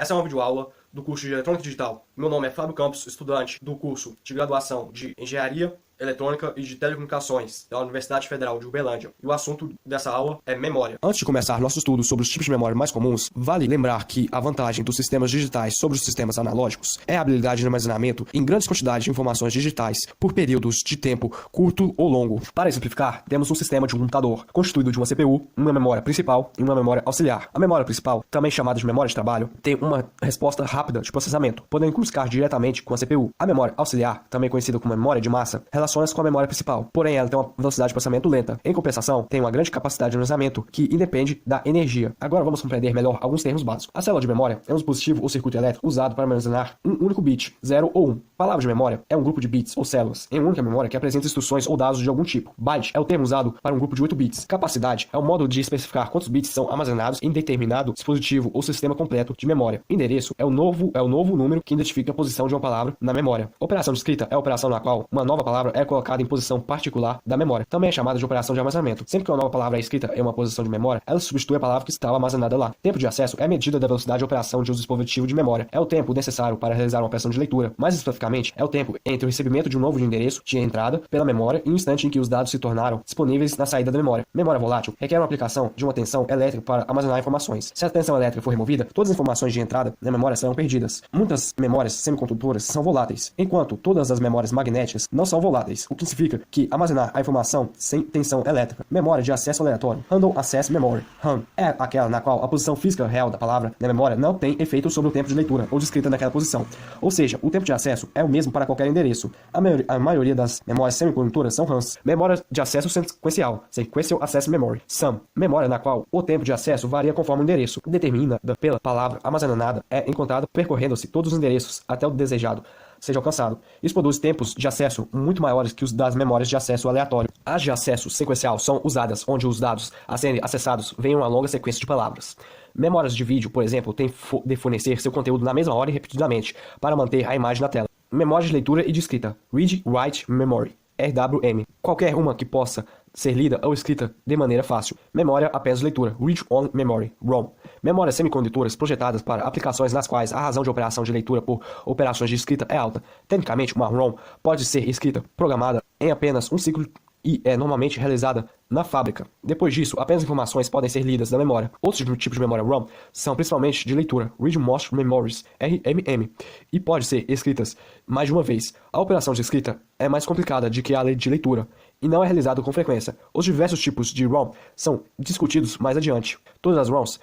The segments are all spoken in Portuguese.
Essa é uma videoaula do curso de Eletrônica Digital. Meu nome é Fábio Campos, estudante do curso de graduação de Engenharia Eletrônica e de Telecomunicações da Universidade Federal de Uberlândia. E o assunto dessa aula é memória. Antes de começar nosso estudo sobre os tipos de memória mais comuns, vale lembrar que a vantagem dos sistemas digitais sobre os sistemas analógicos é a habilidade de armazenamento em grandes quantidades de informações digitais por períodos de tempo curto ou longo. Para exemplificar, temos um sistema de um computador constituído de uma CPU, uma memória principal e uma memória auxiliar. A memória principal, também chamada de memória de trabalho, tem uma resposta rápida de processamento, podendo cruzar diretamente com a CPU. A memória auxiliar, também conhecida como memória de massa, relaciona-se com a memória principal, porém ela tem uma velocidade de processamento lenta. Em compensação, tem uma grande capacidade de armazenamento que independe da energia. Agora vamos compreender melhor alguns termos básicos. A célula de memória é um dispositivo ou circuito elétrico usado para armazenar um único bit, 0 ou 1. Palavra de memória é um grupo de bits ou células em uma única memória que apresenta instruções ou dados de algum tipo. Byte é o termo usado para um grupo de 8 bits. Capacidade é o modo de especificar quantos bits são armazenados em determinado dispositivo ou sistema completo de memória. Endereço é o novo número que identifica a posição de uma palavra na memória. Operação de escrita é a operação na qual uma nova palavra é colocada em posição particular da memória. Também é chamada de operação de armazenamento. Sempre que uma nova palavra é escrita em uma posição de memória, ela substitui a palavra que estava armazenada lá. Tempo de acesso é a medida da velocidade de operação de um dispositivo de memória. É o tempo necessário para realizar uma operação de leitura. Mais especificamente, é o tempo entre o recebimento de um novo endereço de entrada pela memória e o instante em que os dados se tornaram disponíveis na saída da memória. Memória volátil requer uma aplicação de uma tensão elétrica para armazenar informações. Se a tensão elétrica for removida, todas as informações de entrada na memória serão perdidas. Muitas memórias semicondutoras são voláteis, enquanto todas as memórias magnéticas não são voláteis, o que significa que armazenar a informação sem tensão elétrica. Memória de acesso aleatório. Random Access Memory. RAM é aquela na qual a posição física real da palavra na memória não tem efeito sobre o tempo de leitura ou de escrita naquela posição. Ou seja, o tempo de acesso é o mesmo para qualquer endereço. A maioria das memórias semicondutoras são RAMs. Memória de acesso sequencial. Sequential Access Memory. SAM. Memória na qual o tempo de acesso varia conforme o endereço. Determinada pela palavra armazenada é encontrada percorrendo-se todos os endereços até o desejado seja alcançado. Isso produz tempos de acesso muito maiores que os das memórias de acesso aleatório. As de acesso sequencial são usadas onde os dados a serem acessados vêm uma longa sequência de palavras. Memórias de vídeo, por exemplo, têm de fornecer seu conteúdo na mesma hora e repetidamente para manter a imagem na tela. Memória de leitura e de escrita. Read Write Memory. RWM. Qualquer uma que possa ser lida ou escrita de maneira fácil. Memória apenas de leitura. Read Only Memory. ROM. Memórias semicondutoras projetadas para aplicações nas quais a razão de operação de leitura por operações de escrita é alta. Tecnicamente, uma ROM pode ser escrita, programada em apenas um ciclo e é normalmente realizada na fábrica. Depois disso, apenas informações podem ser lidas da memória. Outros tipos de memória ROM são principalmente de leitura, Read Most Memories, RMM, e pode ser escritas mais de uma vez. A operação de escrita é mais complicada do que a de leitura e não é realizada com frequência. Os diversos tipos de ROM são discutidos mais adiante. Todas as ROMs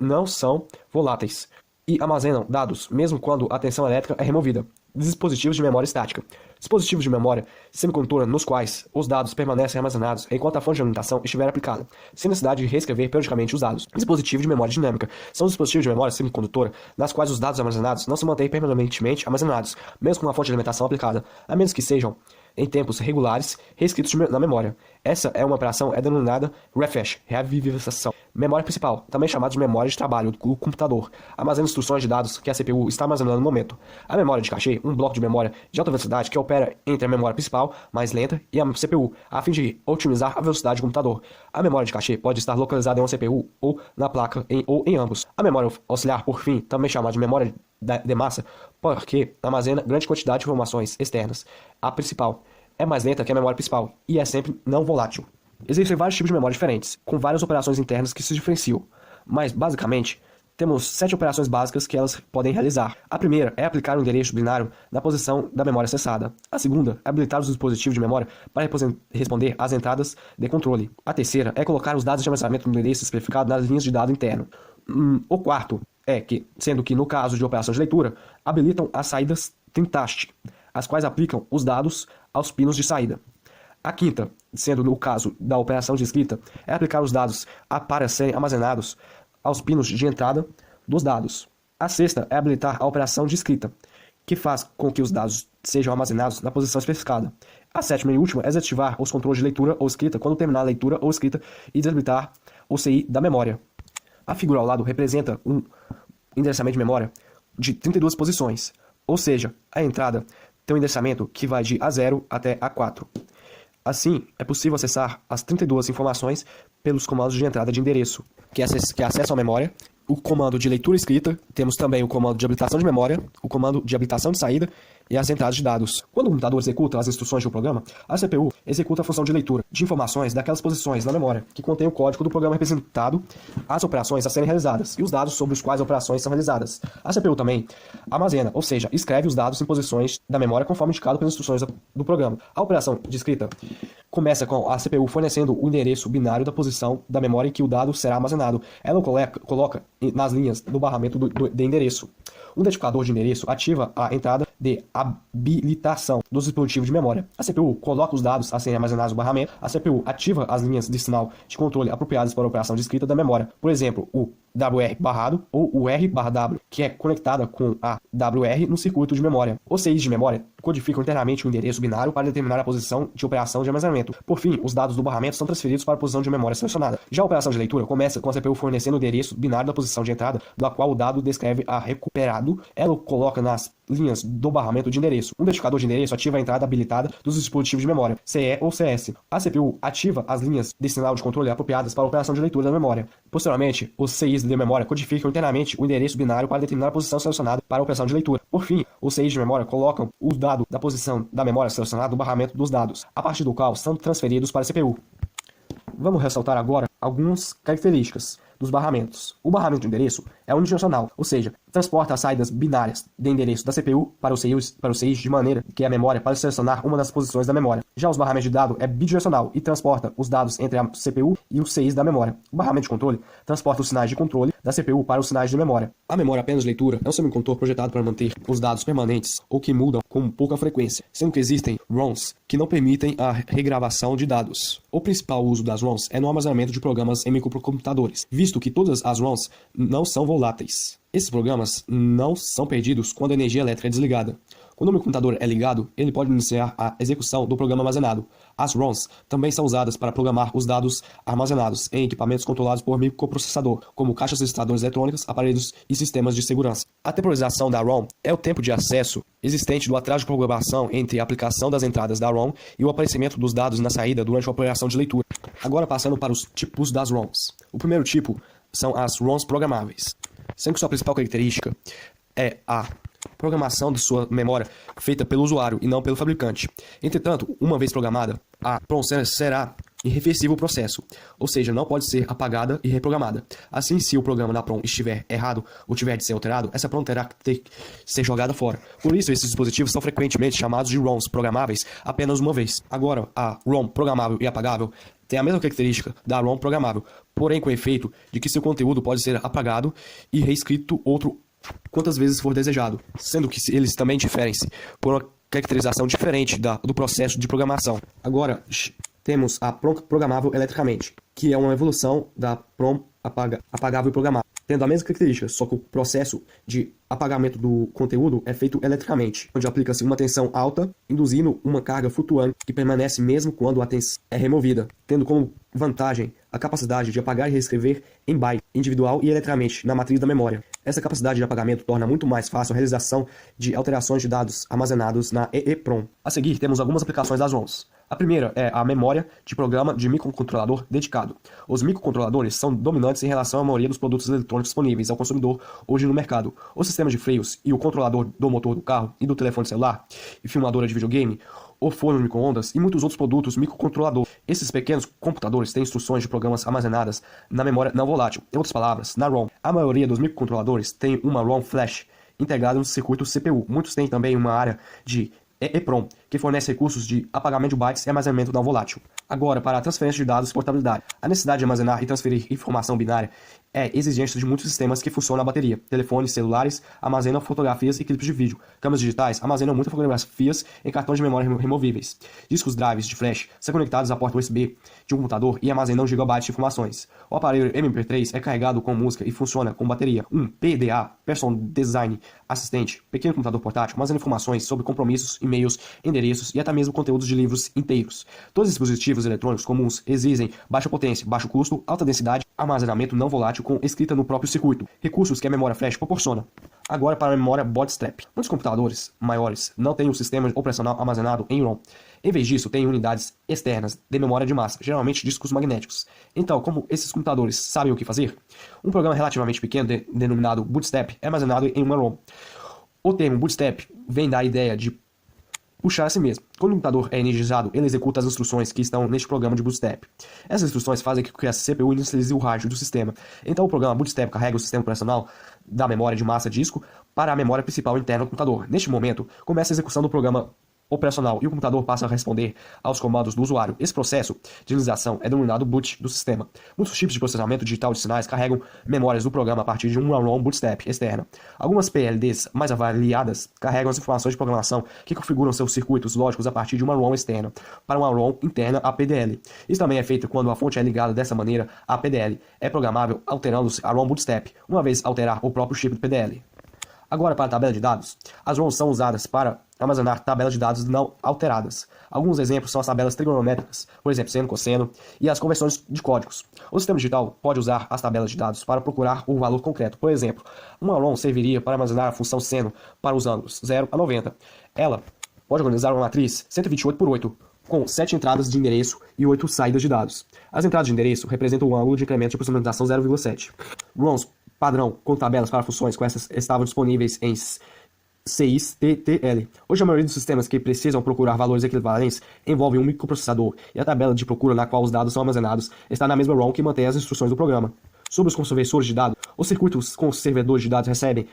não são voláteis e armazenam dados mesmo quando a tensão elétrica é removida. Dispositivos de memória estática. Dispositivos de memória semicondutora nos quais os dados permanecem armazenados enquanto a fonte de alimentação estiver aplicada, sem necessidade de reescrever periodicamente os dados. Dispositivos de memória dinâmica. São dispositivos de memória semicondutora nas quais os dados armazenados não se mantêm permanentemente armazenados, mesmo com a fonte de alimentação aplicada, a menos que sejam em tempos regulares, reescritos na memória. Essa é uma operação denominada refresh, revivificação. Memória principal, também chamada de memória de trabalho do computador, armazena instruções de dados que a CPU está armazenando no momento. A memória de cache, um bloco de memória de alta velocidade que opera entre a memória principal, mais lenta, e a CPU, a fim de otimizar a velocidade do computador. A memória de cache pode estar localizada em uma CPU ou na placa ou em ambos. A memória auxiliar, por fim, também chamada de memória de massa, porque armazena grande quantidade de informações externas. A principal é mais lenta que a memória principal e é sempre não volátil. Existem vários tipos de memória diferentes, com várias operações internas que se diferenciam, mas basicamente temos 7 operações básicas que elas podem realizar. A primeira é aplicar um endereço binário na posição da memória acessada. A segunda é habilitar os dispositivos de memória para responder às entradas de controle. A terceira é colocar os dados de armazenamento no endereço especificado nas linhas de dado interno. O quarto é que, sendo que no caso de operação de leitura, habilitam as saídas Tintast, as quais aplicam os dados aos pinos de saída. A quinta, sendo no caso da operação de escrita, é aplicar os dados para serem armazenados aos pinos de entrada dos dados. A sexta é habilitar a operação de escrita, que faz com que os dados sejam armazenados na posição especificada. A sétima e última é desativar os controles de leitura ou escrita quando terminar a leitura ou escrita e desabilitar o CI da memória. A figura ao lado representa um endereçamento de memória de 32 posições, ou seja, a entrada tem um endereçamento que vai de A0 até A4. Assim, é possível acessar as 32 informações pelos comandos de entrada de endereço, que acessam a memória o comando de leitura e escrita, temos também o comando de habilitação de memória, o comando de habilitação de saída e as entradas de dados. Quando o computador executa as instruções de um programa, a CPU executa a função de leitura de informações daquelas posições na memória que contém o código do programa representado, as operações a serem realizadas e os dados sobre os quais as operações são realizadas. A CPU também armazena, ou seja, escreve os dados em posições da memória conforme indicado pelas instruções do programa. A operação de escrita começa com a CPU fornecendo o endereço binário da posição da memória em que o dado será armazenado. Ela o coloca nas linhas do barramento de endereço. Um identificador de endereço ativa a entrada de habilitação dos dispositivos de memória. A CPU coloca os dados a serem armazenados no barramento. A CPU ativa as linhas de sinal de controle apropriadas para a operação de escrita da memória. Por exemplo, o WR barrado ou o R/W, que é conectada com a WR no circuito de memória. Os CIs de memória codificam internamente o endereço binário para determinar a posição de operação de armazenamento. Por fim, os dados do barramento são transferidos para a posição de memória selecionada. Já a operação de leitura começa com a CPU fornecendo o endereço binário da posição de entrada, da qual o dado descreve a recuperado. Ela o coloca nas linhas do barramento de endereço. Um identificador de endereço ativa a entrada habilitada dos dispositivos de memória, CE ou CS. A CPU ativa as linhas de sinal de controle apropriadas para a operação de leitura da memória. Posteriormente, os CIs de memória codificam internamente o endereço binário para determinar a posição selecionada para a operação de leitura. Por fim, os CIs de memória colocam o dado da posição da memória selecionada no barramento dos dados, a partir do qual são transferidos para a CPU. Vamos ressaltar agora algumas características dos barramentos. O barramento de endereço é unidirecional, ou seja, transporta as saídas binárias de endereço da CPU para os CIs de maneira que a memória para selecionar uma das posições da memória. Já os barramentos de dado é bidirecional e transporta os dados entre a CPU e os CIs da memória. O barramento de controle transporta os sinais de controle da CPU para os sinais de memória. A memória apenas de leitura é um semicondutor projetado para manter os dados permanentes ou que mudam com pouca frequência, sendo que existem ROMs que não permitem a regravação de dados. O principal uso das ROMs é no armazenamento de programas em microcomputadores, visto que todas as ROMs não são voláteis. Esses programas não são perdidos quando a energia elétrica é desligada. Quando o microcomputador é ligado, ele pode iniciar a execução do programa armazenado. As ROMs também são usadas para programar os dados armazenados em equipamentos controlados por microprocessador, como caixas registradoras eletrônicas, aparelhos e sistemas de segurança. A temporização da ROM é o tempo de acesso existente do atraso de programação entre a aplicação das entradas da ROM e o aparecimento dos dados na saída durante a operação de leitura. Agora passando para os tipos das ROMs. O primeiro tipo são as ROMs programáveis, sendo que sua principal característica é a programação de sua memória feita pelo usuário e não pelo fabricante. Entretanto, uma vez programada, a ROM será irreversível o processo, ou seja, não pode ser apagada e reprogramada. Assim, se o programa da ROM estiver errado ou tiver de ser alterado, essa ROM terá que ser jogada fora. Por isso, esses dispositivos são frequentemente chamados de ROMs programáveis apenas uma vez. Agora, a ROM programável e apagável tem a mesma característica da ROM programável, porém com o efeito de que seu conteúdo pode ser apagado e reescrito quantas vezes for desejado, sendo que eles também diferem-se por uma caracterização diferente do processo de programação. Agora, temos a ROM programável eletricamente, que é uma evolução da ROM apagável e programável, tendo a mesma característica, só que o processo de apagamento do conteúdo é feito eletricamente, onde aplica-se uma tensão alta, induzindo uma carga flutuante que permanece mesmo quando a tensão é removida, tendo como vantagem a capacidade de apagar e reescrever em byte, individual e eletricamente, na matriz da memória. Essa capacidade de apagamento torna muito mais fácil a realização de alterações de dados armazenados na EEPROM. A seguir, temos algumas aplicações das ROMs. A primeira é a memória de programa de microcontrolador dedicado. Os microcontroladores são dominantes em relação à maioria dos produtos eletrônicos disponíveis ao consumidor hoje no mercado. O sistema de freios e o controlador do motor do carro e do telefone celular e filmadora de videogame, o forno de micro-ondas e muitos outros produtos microcontrolador. Esses pequenos computadores têm instruções de programas armazenadas na memória não volátil. Em outras palavras, na ROM. A maioria dos microcontroladores tem uma ROM flash integrada no circuito CPU. Muitos têm também uma área de EEPROM, que fornece recursos de apagamento de bytes e armazenamento não volátil. Agora, para a transferência de dados e portabilidade. A necessidade de armazenar e transferir informação binária é exigência de muitos sistemas que funcionam na bateria. Telefones, celulares armazenam fotografias e clipes de vídeo. Câmeras digitais armazenam muitas fotografias em cartões de memória removíveis. Discos drives de flash são conectados à porta USB de um computador e armazenam gigabytes de informações. O aparelho MP3 é carregado com música e funciona com bateria. Um PDA, Person Design Assistant, pequeno computador portátil, armazena informações sobre compromissos, e-mails, endereços e até mesmo conteúdos de livros inteiros. Todos os dispositivos eletrônicos comuns exigem baixa potência, baixo custo, alta densidade, armazenamento não volátil com escrita no próprio circuito, recursos que a memória flash proporciona. Agora para a memória bootstrap. Muitos computadores maiores não têm o sistema operacional armazenado em ROM. Em vez disso, têm unidades externas de memória de massa, geralmente discos magnéticos. Então, como esses computadores sabem o que fazer? Um programa relativamente pequeno, denominado bootstrap, é armazenado em uma ROM. O termo bootstrap vem da ideia de puxar a si mesmo. Quando o computador é energizado, ele executa as instruções que estão neste programa de bootstrap. Essas instruções fazem com que a CPU inicialize o hard do sistema. Então o programa bootstrap carrega o sistema operacional da memória de massa disco para a memória principal interna do computador. Neste momento, começa a execução do programa operacional e o computador passa a responder aos comandos do usuário. Esse processo de inicialização é denominado boot do sistema. Muitos tipos de processamento digital de sinais carregam memórias do programa a partir de uma ROM bootstrap externa. Algumas PLDs mais avaliadas carregam as informações de programação que configuram seus circuitos lógicos a partir de uma ROM externa para uma ROM interna a PDL. Isso também é feito quando a fonte é ligada dessa maneira à PDL. É programável alterando-se a ROM bootstrap, uma vez alterar o próprio chip do PDL. Agora, para a tabela de dados, as ROMs são usadas para armazenar tabelas de dados não alteradas. Alguns exemplos são as tabelas trigonométricas, por exemplo, seno, cosseno, e as conversões de códigos. O sistema digital pode usar as tabelas de dados para procurar o valor concreto. Por exemplo, uma ROM serviria para armazenar a função seno para os ângulos 0 a 90. Ela pode organizar uma matriz 128 por 8, com 7 entradas de endereço e 8 saídas de dados. As entradas de endereço representam o ângulo de incremento de aproximação 0,7. ROMs padrão com tabelas para funções com essas estavam disponíveis em CISTTL. Hoje a maioria dos sistemas que precisam procurar valores equivalentes envolve um microprocessador e a tabela de procura na qual os dados são armazenados está na mesma ROM que mantém as instruções do programa. Sobre os conversores de dados, os circuitos com os servidores de dados recebem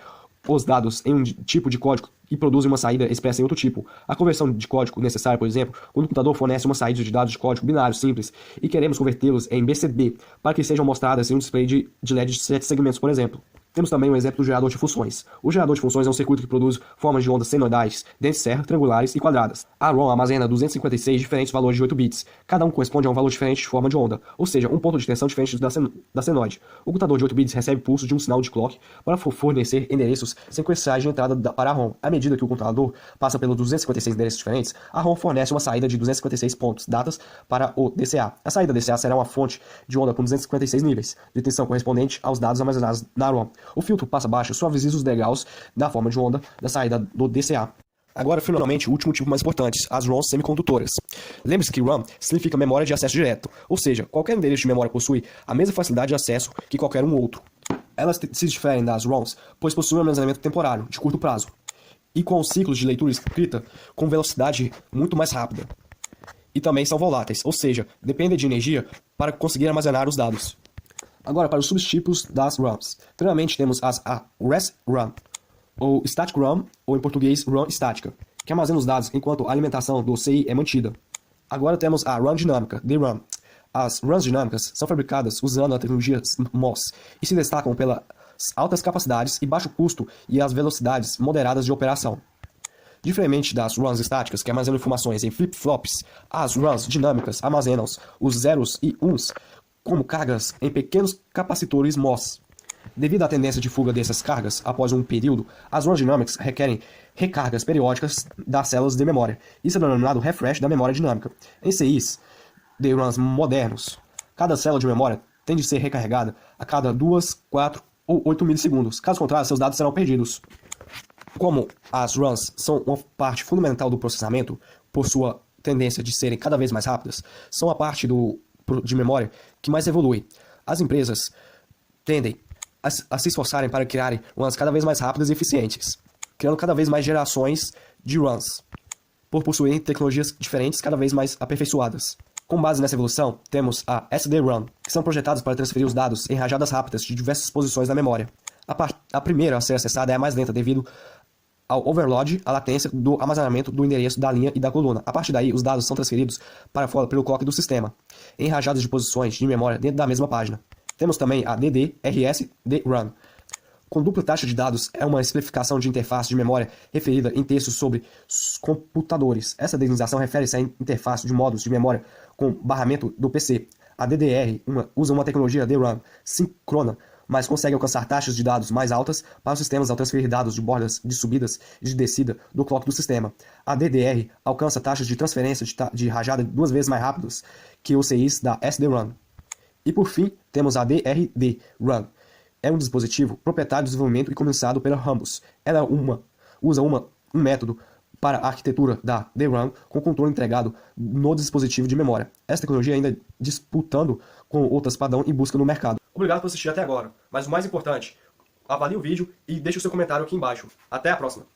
os dados em um tipo de código e produzem uma saída expressa em outro tipo. A conversão de código necessária, por exemplo, quando o computador fornece uma saída de dados de código binário simples e queremos convertê-los em BCD para que sejam mostradas em um display de LED de 7 segmentos, por exemplo. Temos também um exemplo do gerador de funções. O gerador de funções é um circuito que produz formas de ondas senoidais, dentes serra, triangulares e quadradas. A ROM armazena 256 diferentes valores de 8 bits. Cada um corresponde a um valor diferente de forma de onda, ou seja, um ponto de tensão diferente da senoide. O computador de 8 bits recebe pulsos de um sinal de clock para fornecer endereços sequenciais de entrada para a ROM. À medida que o computador passa pelos 256 endereços diferentes, a ROM fornece uma saída de 256 pontos, datas para o DCA. A saída DCA será uma fonte de onda com 256 níveis de tensão correspondente aos dados armazenados na ROM. O filtro passa baixo suaviza os degraus da forma de onda da saída do DCA. Agora, finalmente, o último tipo mais importante, as ROMs semicondutoras. Lembre-se que RAM significa memória de acesso direto, ou seja, qualquer endereço de memória possui a mesma facilidade de acesso que qualquer um outro. Elas se diferem das ROMs, pois possuem um armazenamento temporário, de curto prazo, e com ciclos de leitura e escrita com velocidade muito mais rápida. E também são voláteis, ou seja, dependem de energia para conseguir armazenar os dados. Agora, para os subtipos das ROMs. Primeiramente, temos a Rest RAM, ou Static RAM, ou em português, RAM estática, que armazena os dados enquanto a alimentação do CI é mantida. Agora temos a RAM dinâmica, DRAM. As RAMs dinâmicas são fabricadas usando a tecnologia MOS e se destacam pelas altas capacidades e baixo custo e as velocidades moderadas de operação. Diferentemente das RAMs estáticas, que armazenam informações em flip-flops, as RAMs dinâmicas armazenam os zeros e uns como cargas em pequenos capacitores MOS. Devido à tendência de fuga dessas cargas após um período, as ROMs dinâmicas requerem recargas periódicas das células de memória. Isso é denominado refresh da memória dinâmica. Em CIs de RAMs modernos, cada célula de memória tem de ser recarregada a cada 2, 4 ou 8 milissegundos. Caso contrário, seus dados serão perdidos. Como as RAMs são uma parte fundamental do processamento, por sua tendência de serem cada vez mais rápidas, são a parte de memória que mais evolui. As empresas tendem a se esforçarem para criarem RAMs cada vez mais rápidas e eficientes, criando cada vez mais gerações de RAMs, por possuírem tecnologias diferentes cada vez mais aperfeiçoadas. Com base nessa evolução, temos a SD-RAM, que são projetados para transferir os dados em rajadas rápidas de diversas posições da memória. A primeira a ser acessada é a mais lenta devido ao overload, a latência do armazenamento do endereço da linha e da coluna. A partir daí, os dados são transferidos para fora pelo clock do sistema, em rajadas de posições de memória dentro da mesma página. Temos também a DDRS-DRAM. Com dupla taxa de dados é uma simplificação de interface de memória referida em textos sobre computadores. Essa designação refere-se à interface de módulos de memória com barramento do PC. A usa uma tecnologia DRAM síncrona, mas consegue alcançar taxas de dados mais altas para os sistemas ao transferir dados de bordas de subidas e de descida do clock do sistema. A DDR alcança taxas de transferência de rajada 2 vezes mais rápidas que os CIs da SD-RAM. E por fim, temos a DRD-RAM, é um dispositivo proprietário do desenvolvimento e comensado pela Rambus. Ela usa um método para a arquitetura da DRAM com controle entregado no dispositivo de memória. Essa tecnologia ainda disputando com outras padrão em busca no mercado. Obrigado por assistir até agora, mas o mais importante, avalie o vídeo e deixe o seu comentário aqui embaixo. Até a próxima!